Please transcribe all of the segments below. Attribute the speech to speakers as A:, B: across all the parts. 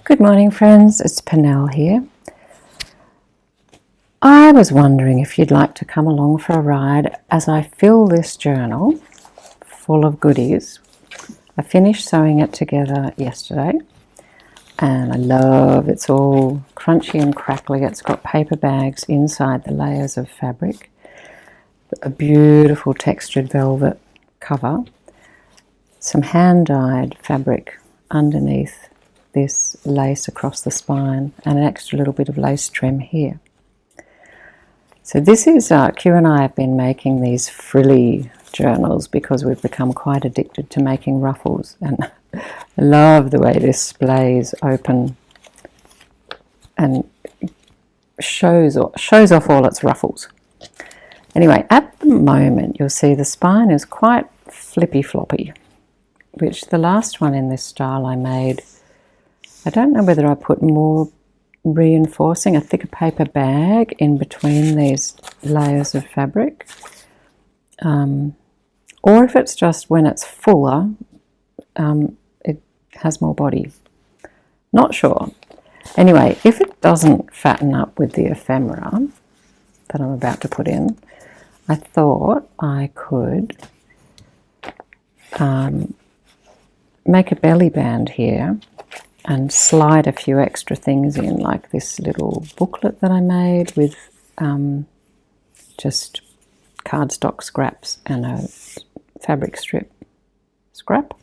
A: Good morning, friends. It's Pernell here. I was wondering if you'd like to come along for a ride as I fill this journal full of goodies. I finished sewing it together yesterday and I love it's all crunchy and crackly. It's got paper bags inside the layers of fabric, a beautiful textured velvet cover, some hand-dyed fabric underneath this lace across the spine, and an extra little bit of lace trim here. So this is, Q and I have been making these frilly journals because we've become quite addicted to making ruffles, and I love the way this splays open and shows off all its ruffles. Anyway, at the moment you'll see the spine is quite flippy floppy, which the last one in this style I made, I don't know whether I put more reinforcing, a thicker paper bag in between these layers of fabric, or if it's just when it's fuller, it has more body. Not sure. Anyway, if it doesn't fatten up with the ephemera that I'm about to put in, I thought I could make a belly band here and slide a few extra things in, like this little booklet that I made with just cardstock scraps and a fabric strip scrap.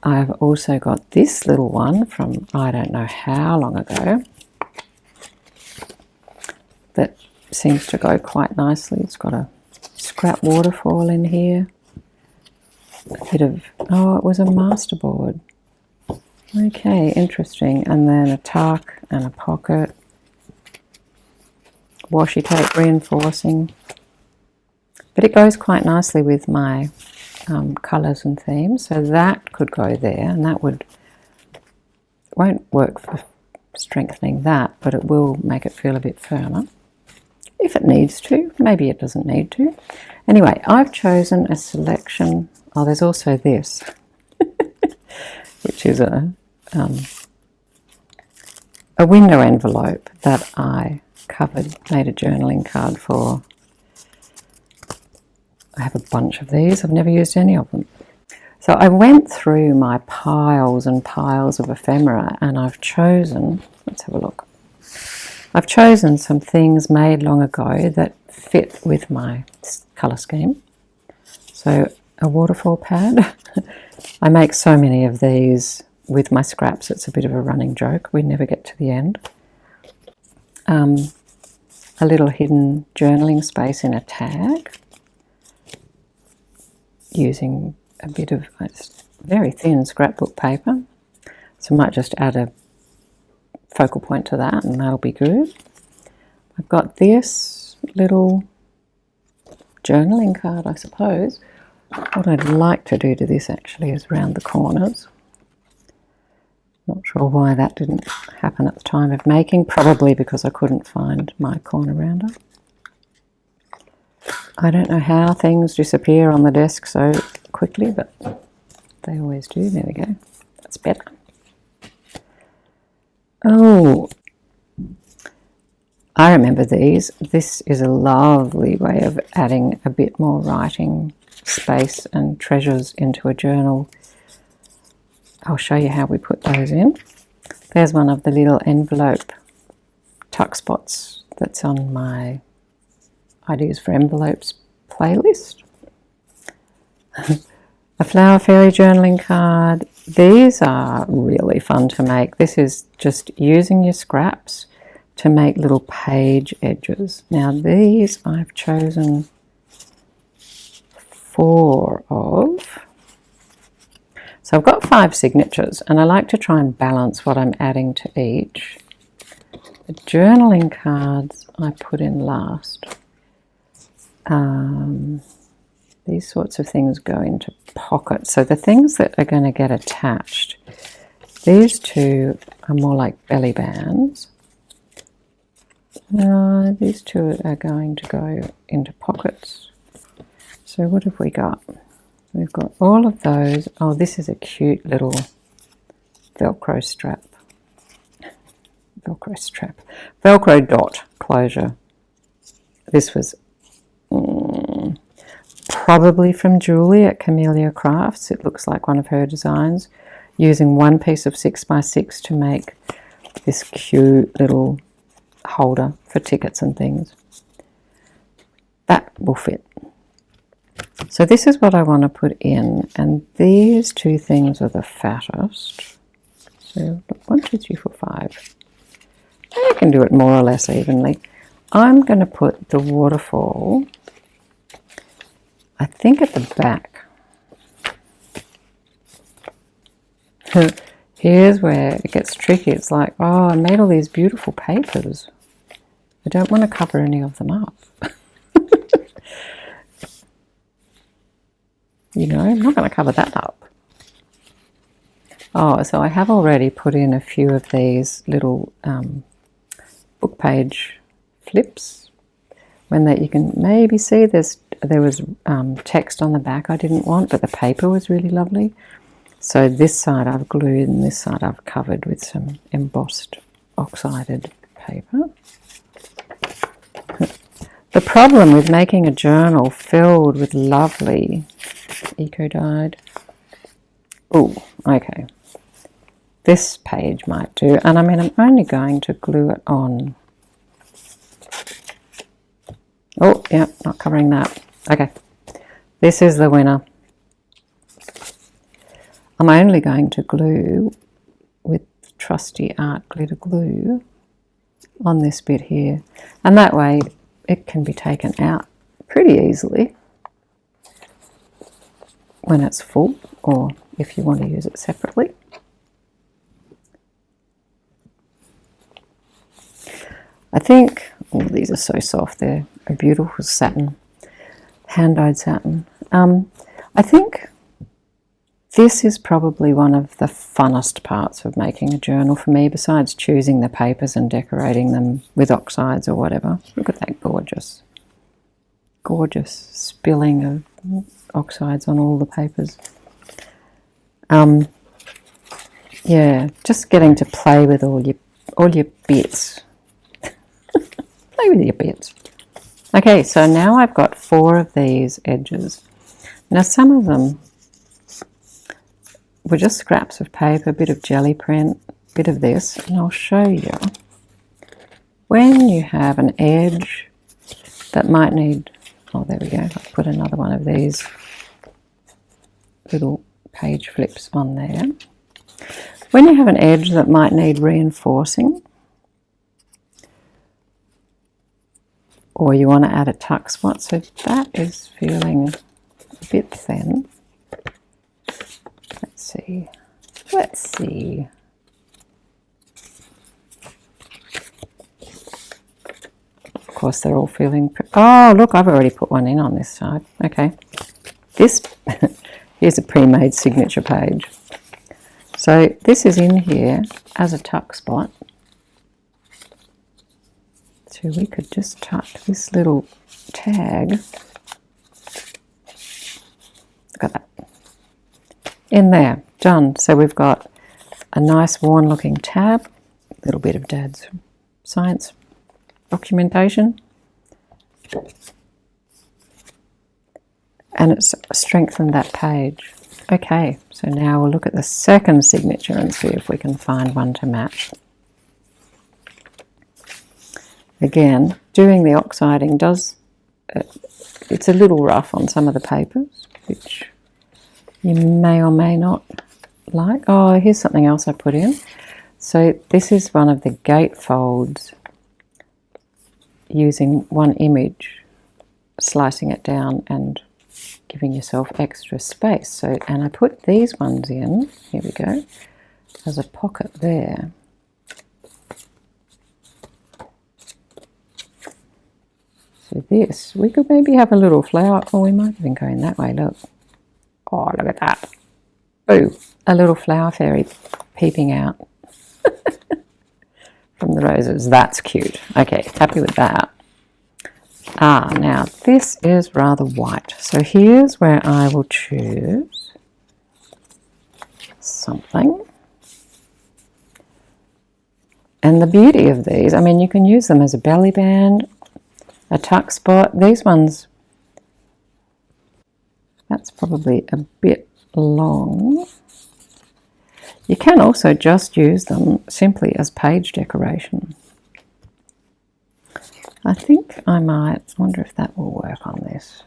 A: I've also got this little one from I don't know how long ago that seems to go quite nicely. It's got a scrap waterfall in here, a bit of, oh, it was a masterboard. Okay, interesting. And then a tuck and a pocket, washi tape reinforcing. But it goes quite nicely with my colours and themes, so that could go there, and that won't work for strengthening that, but it will make it feel a bit firmer. If it needs to, maybe it doesn't need to. Anyway, I've chosen a selection. Oh, there's also this, which is a window envelope that I made a journaling card for. I have a bunch of these. I've never used any of them. So I went through my piles and piles of ephemera, and I've chosen, let's have a look. I've chosen some things made long ago that fit with my colour scheme. So a waterfall pad. I make so many of these with my scraps, it's a bit of a running joke. We never get to the end. A little hidden journaling space in a tag, using a bit of very thin scrapbook paper. So I might just add a focal point to that and that'll be good. I've got this little journaling card, I suppose. What I'd like to do to this actually is round the corners. Not sure why that didn't happen at the time of making, probably because I couldn't find my corner rounder. I don't know how things disappear on the desk so quickly, but they always do. There we go. That's better. Oh, I remember these. This is a lovely way of adding a bit more writing space and treasures into a journal. I'll show you how we put those in. There's one of the little envelope tuckspots that's on my Ideas for Envelopes playlist. A flower fairy journaling card. These are really fun to make. This is just using your scraps to make little page edges. Now these I've chosen 4 of. So I've got 5 signatures, and I like to try and balance what I'm adding to each. The journaling cards I put in last. These sorts of things go into pockets. So the things that are going to get attached, these two are more like belly bands. These two are going to go into pockets. So what have we got? We've got all of those. Oh, this is a cute little Velcro strap. Velcro strap, Velcro dot closure. This was probably from Julie at Camellia Crafts. It looks like one of her designs, using one piece of 6x6 to make this cute little holder for tickets and things. That will fit. So this is what I want to put in, and these two things are the fattest. So 1, 2, 3, 4, 5. I can do it more or less evenly. I'm going to put the waterfall, I think, at the back. Here's where it gets tricky. It's like, oh, I made all these beautiful papers. I don't want to cover any of them up. You know, I'm not going to cover that up. Oh, so I have already put in a few of these little book page flips. When that you can maybe see there was text on the back I didn't want, but the paper was really lovely. So this side I've glued and this side I've covered with some embossed oxided paper. The problem with making a journal filled with lovely eco-dyed, oh, okay, this page might do, and I mean I'm only going to glue it on. Oh yeah, not covering that. Okay, this is the winner. I'm only going to glue with trusty art glitter glue on this bit here, and that way it can be taken out pretty easily when it's full, or if you want to use it separately. I think, oh, these are so soft. They're a beautiful satin, hand-dyed satin. I think this is probably one of the funnest parts of making a journal for me, besides choosing the papers and decorating them with oxides or whatever. Look at that gorgeous, gorgeous spilling of oxides on all the papers. Yeah, just getting to play with all your bits. Play with your bits. Okay, so now I've got 4 of these edges. Now some of them were just scraps of paper, a bit of jelly print, a bit of this, and I'll show you. When you have an edge that might need, oh there we go, I'll put another one of these little page flips on there. When you have an edge that might need reinforcing, or you want to add a tuck spot, so that is feeling a bit thin. Let's see. Of course they're all feeling, oh look, I've already put one in on this side. Okay, this, here's a pre-made signature page. So this is in here as a tuck spot. So we could just tuck this little tag, look at that, in there, done. So we've got a nice worn looking tab, a little bit of Dad's science documentation, and it's strengthened that page. Okay, so now we'll look at the second signature and see if we can find one to match. Again, doing the oxiding does, it's a little rough on some of the papers, which you may or may not like. Oh, here's something else I put in. So this is one of the gatefolds, using one image, slicing it down and giving yourself extra space. So, and I put these ones in, here we go, as a pocket there. So this, we could maybe have a little flower, or we might even go in that way, look. Oh, look at that. Ooh, a little flower fairy peeping out from the roses. That's cute. Okay, happy with that. Ah, now this is rather white. So here's where I will choose something. And the beauty of these, I mean, you can use them as a belly band, a tuck spot. These ones, that's probably a bit long. You can also just use them simply as page decoration. I think I might, wonder if that will work on this.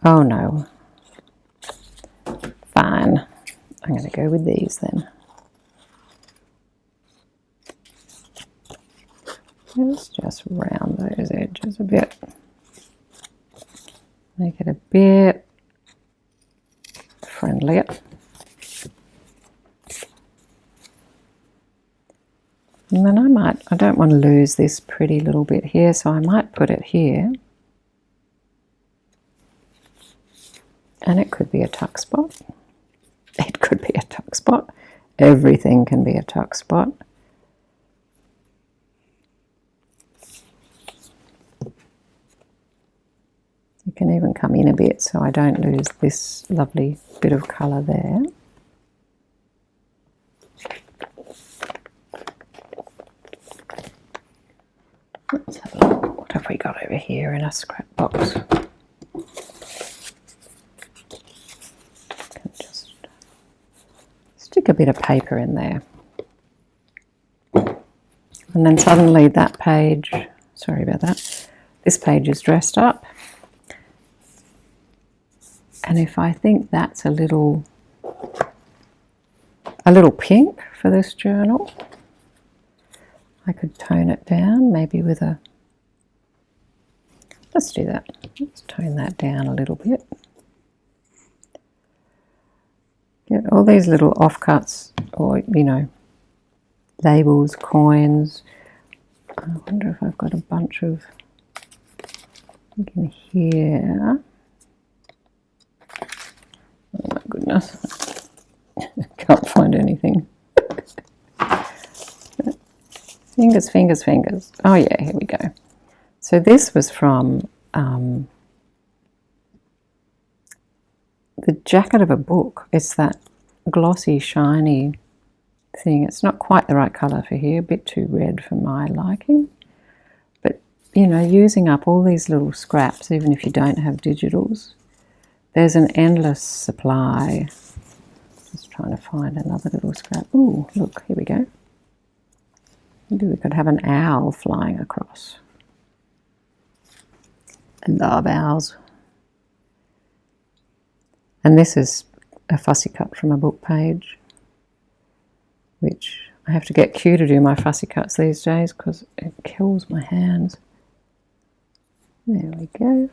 A: Oh no. Fine. I'm going to go with these then. Let's just round those edges a bit. Make it a bit friendlier. And then I don't want to lose this pretty little bit here, so I might put it here. And it could be a tuck spot. It could be a tuck spot. Everything can be a tuck spot. You can even come in a bit so I don't lose this lovely bit of colour there. Let's have a look. What have we got over here in a scrap box? Can just stick a bit of paper in there. And then suddenly that page, sorry about that, this page is dressed up. And if I think that's a little pink for this journal, I could tone it down, maybe with a, let's do that. Let's tone that down a little bit. Get all these little offcuts, or, you know, labels, coins. I wonder if I've got a bunch of, in here. Oh my goodness. Can't find anything. Fingers, fingers, fingers. Oh yeah, here we go. So this was from the jacket of a book. It's that glossy, shiny thing. It's not quite the right colour for here, a bit too red for my liking. But, you know, using up all these little scraps, even if you don't have digitals, there's an endless supply. Just trying to find another little scrap. Ooh, look, here we go. Maybe we could have an owl flying across. I love owls. And this is a fussy cut from a book page, which I have to get Q to do my fussy cuts these days because it kills my hands. There we go.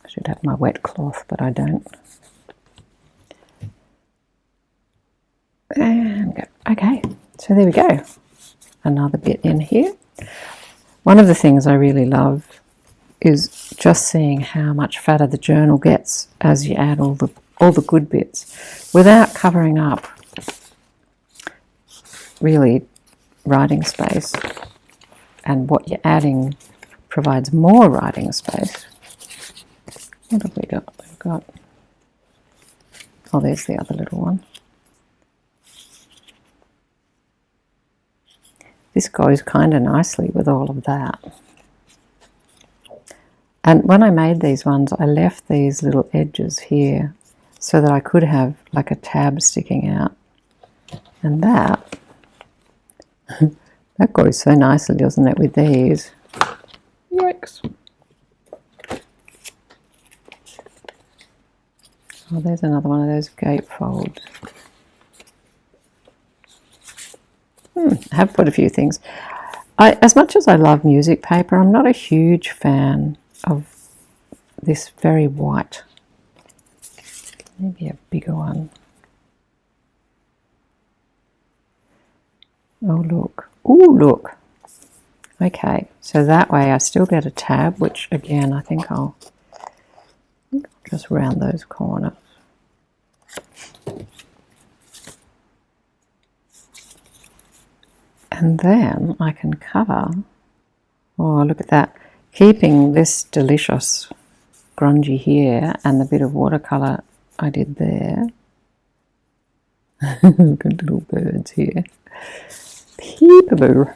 A: I should have my wet cloth, but I don't. And go. Okay, so there we go. Another bit in here. One of the things I really love is just seeing how much fatter the journal gets as you add all the good bits without covering up really writing space. And what you're adding provides more writing space. What have we got? We've got, oh, there's the other little one. This goes kind of nicely with all of that. And when I made these ones, I left these little edges here so that I could have like a tab sticking out. And that, that goes so nicely, doesn't it, with these? Yikes. Oh, there's another one of those gatefolds. I have put a few things. As much as I love music paper, I'm not a huge fan of this very white. Maybe a bigger one. Oh, look. Ooh, look. Okay, so that way I still get a tab, which again, I think I'll just round those corners. And then I can cover, oh, look at that, keeping this delicious grungy here and the bit of watercolour I did there. Good little birds here. Peekaboo.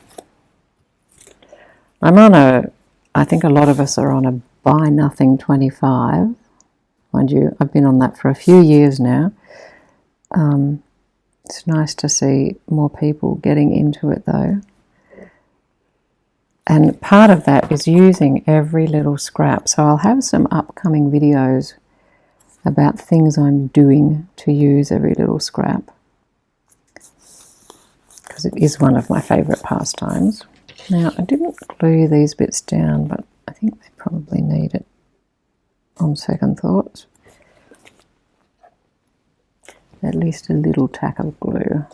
A: I'm on a, I think a lot of us are on a buy nothing 25. Mind you, I've been on that for a few years now. It's nice to see more people getting into it though. And part of that is using every little scrap. So I'll have some upcoming videos about things I'm doing to use every little scrap, because it is one of my favourite pastimes. Now, I didn't glue these bits down, but I think they probably need it on second thoughts. At least a little tack of glue.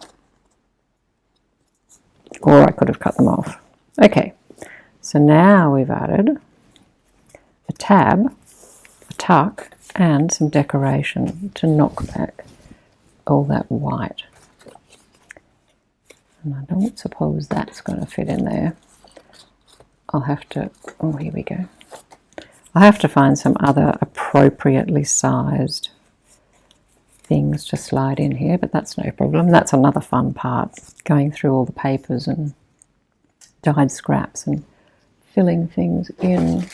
A: Or I could have cut them off. Okay, so now we've added a tab, a tuck, and some decoration to knock back all that white. And I don't suppose that's going to fit in there. I'll have to, oh, here we go. I'll have to find some other appropriately sized things to slide in here, but that's no problem. That's another fun part, going through all the papers and dyed scraps and filling things in.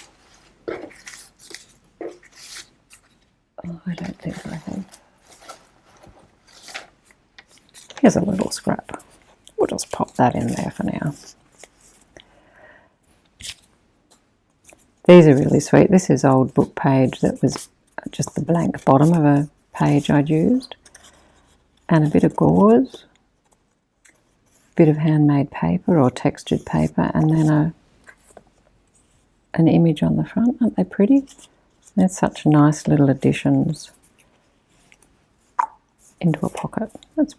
A: Oh, I don't think I have. Here's a little scrap. We'll just pop that in there for now. These are really sweet. This is old book page that was just the blank bottom of a page I'd used. And a bit of gauze, a bit of handmade paper or textured paper, and then an image on the front. Aren't they pretty? They're such nice little additions into a pocket. Let's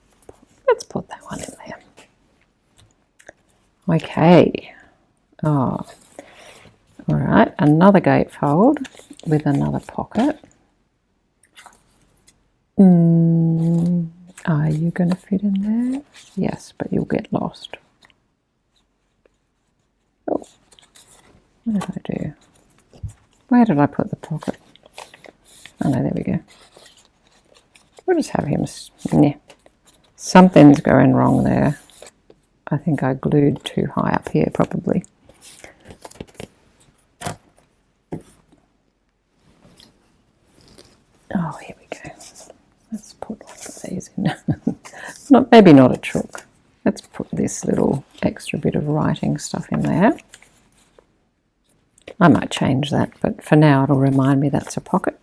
A: put that one in there. Okay. Oh, all right. Another gatefold with another pocket. Are you going to fit in there? Yes, but you'll get lost. Oh, what did I do? Where did I put the pocket? Oh no, there we go. We'll just have him. Yeah. Something's going wrong there. I think I glued too high up here, probably. Oh, here we go. Let's put one of these in. Maybe not a chook. Let's put this little extra bit of writing stuff in there. I might change that, but for now it'll remind me that's a pocket.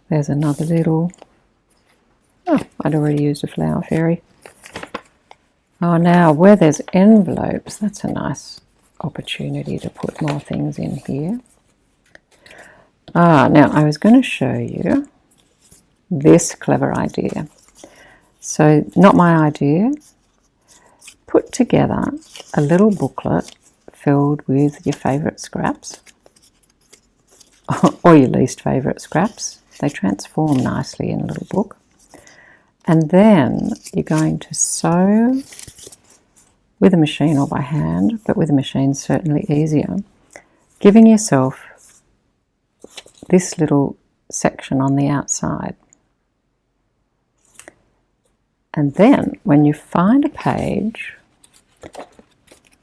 A: There's another little... Oh, I'd already used a flower fairy. Oh, now where there's envelopes, that's a nice opportunity to put more things in here. Now I was going to show you this clever idea. So, not my idea. Put together a little booklet filled with your favourite scraps or your least favourite scraps. They transform nicely in a little book. And then you're going to sew with a machine or by hand, but with a machine certainly easier, giving yourself this little section on the outside. And then when you find a page,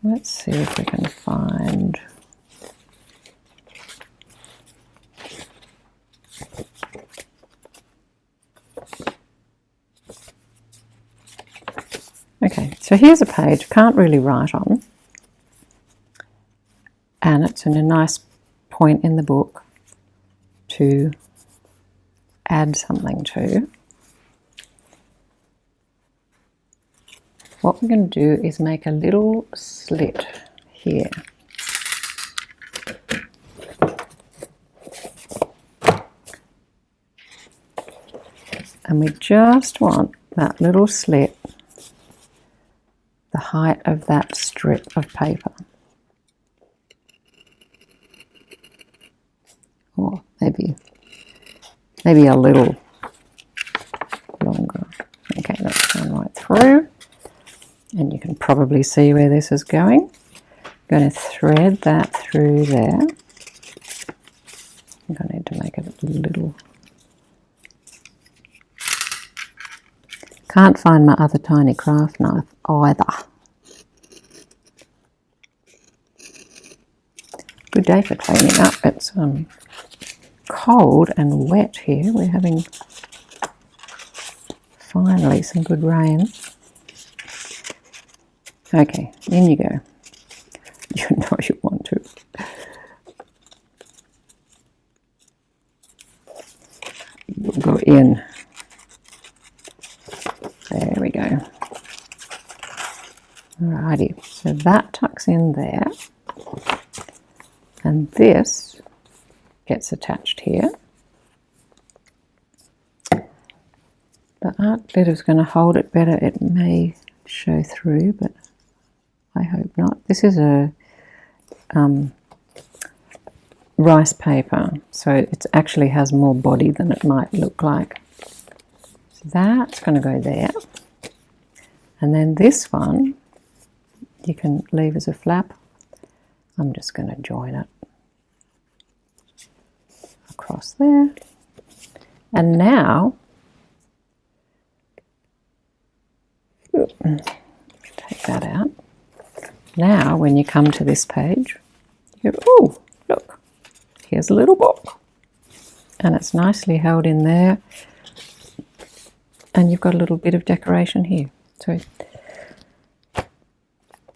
A: let's see if we can find... Okay, so here's a page, can't really write on, and it's in a nice point in the book to add something to. What we're going to do is make a little slit here. And we just want that little slit the height of that strip of paper. Or maybe a little longer. Okay, that's going right through. And you can probably see where this is going. I'm going to thread that through there. I'm going to need to make it a a little. Can't find my other tiny craft knife either. Good day for cleaning up. It's cold and wet here. We're having finally some good rain. Okay, in you go. You know you want to. You'll go in. There we go. Alrighty, so that tucks in there. And this gets attached here. The art glitter is going to hold it better. It may show through, but I hope not. This is a rice paper, so it actually has more body than it might look like. So that's going to go there. And then this one, you can leave as a flap. I'm just going to join it across there. And now, take that out. Now, when you come to this page, you go, oh, look, here's a little book. And it's nicely held in there. And you've got a little bit of decoration here. So,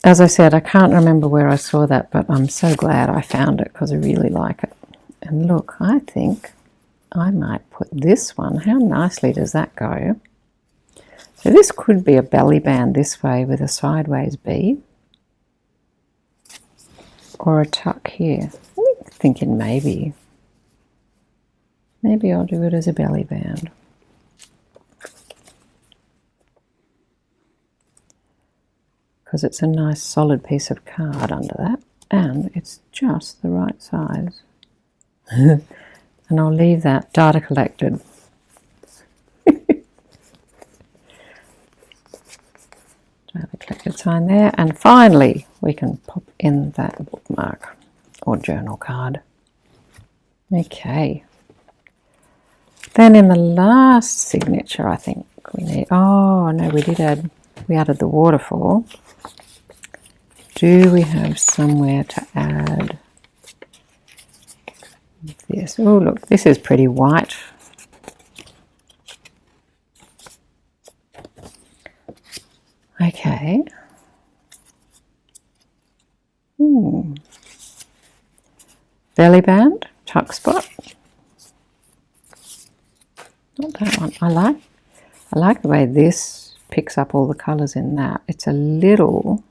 A: as I said, I can't remember where I saw that, but I'm so glad I found it because I really like it. And look, I think I might put this one. How nicely does that go? So this could be a belly band this way with a sideways B. Or a tuck here. I'm thinking maybe I'll do it as a belly band. Because it's a nice solid piece of card under that, and it's just the right size. And I'll leave that data collected. Data collected sign there, and finally we can pop in that bookmark or journal card. Okay. Then in the last signature, I think we need, oh no, we added the waterfall. Do we have somewhere to add this? Oh look, this is pretty white. Okay. Belly band, tuck spot. Not that one. I like the way this picks up all the colours in that. It's a little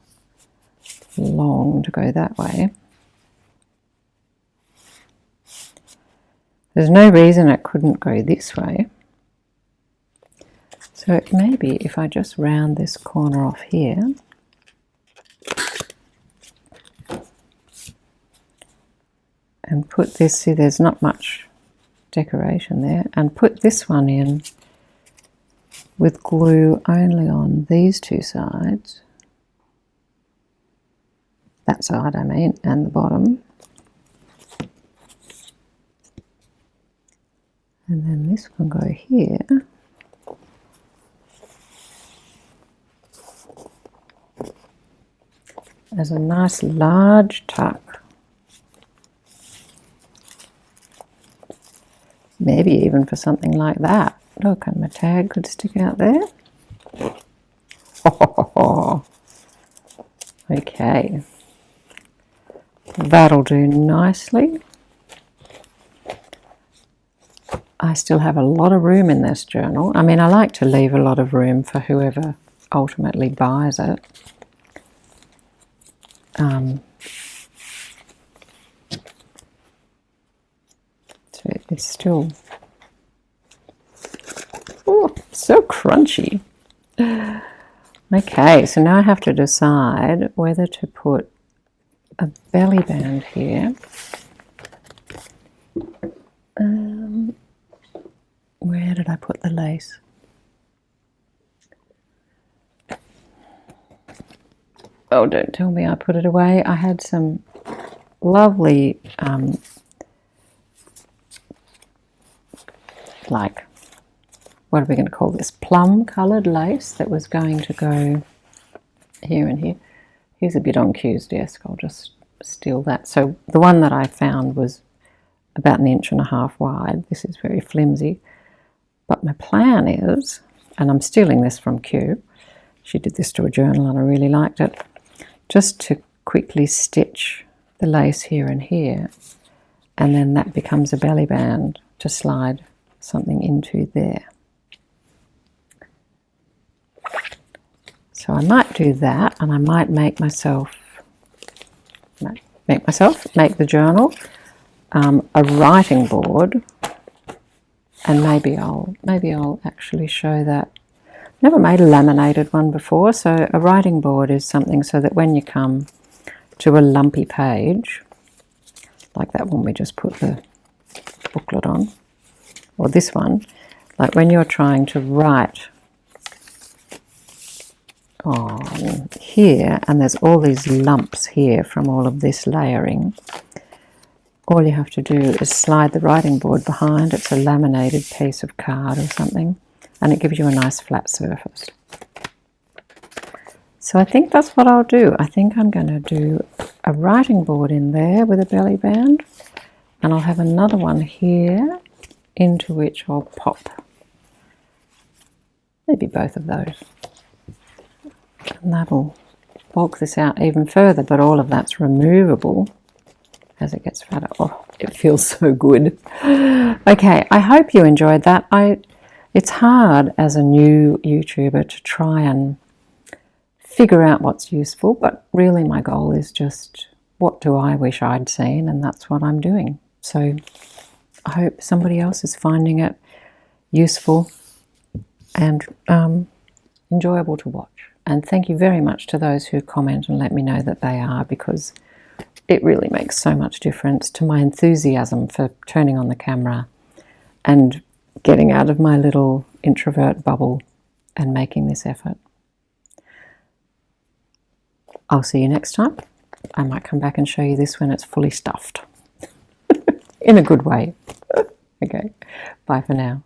A: long to go that way. There's no reason it couldn't go this way. So maybe if I just round this corner off here, and put this, see there's not much decoration there, and put this one in with glue only on these two sides, that side I mean, and the bottom, and then this one go here, as a nice large tuck. Maybe even for something like that. Look, and my tag could stick out there. Oh, okay. That'll do nicely. I still have a lot of room in this journal. I mean, I like to leave a lot of room for whoever ultimately buys it. So it's still, oh, so crunchy. Okay, so now I have to decide whether to put a belly band here. Where did I put the lace? Oh, don't tell me I put it away. I had some lovely like, what are we going to call this, plum coloured lace that was going to go here and here. Here's a bit on Q's desk, I'll just steal that. So the one that I found was about 1.5 inches wide. This is very flimsy, but my plan is, and I'm stealing this from Q, she did this to a journal and I really liked it, just to quickly stitch the lace here and here, and then that becomes a belly band to slide something into there. So I might do that, and I might make the journal a writing board, and maybe I'll actually show that. Never made a laminated one before, so a writing board is something so that when you come to a lumpy page, like that one we just put the booklet on, or this one, like when you're trying to write on here and there's all these lumps here from all of this layering, all you have to do is slide the writing board behind. It's a laminated piece of card or something, and it gives you a nice flat surface. So I think that's what I'll do. I think I'm going to do a writing board in there with a belly band, and I'll have another one here into which I'll pop maybe both of those. And that'll bulk this out even further, but all of that's removable as it gets fatter. Oh, it feels so good. Okay, I hope you enjoyed that. It's hard as a new YouTuber to try and figure out what's useful, but really my goal is just, what do I wish I'd seen, and that's what I'm doing. So I hope somebody else is finding it useful and enjoyable to watch. And thank you very much to those who comment and let me know that they are, because it really makes so much difference to my enthusiasm for turning on the camera and getting out of my little introvert bubble and making this effort. I'll see you next time. I might come back and show you this when it's fully stuffed. In a good way. Okay, bye for now.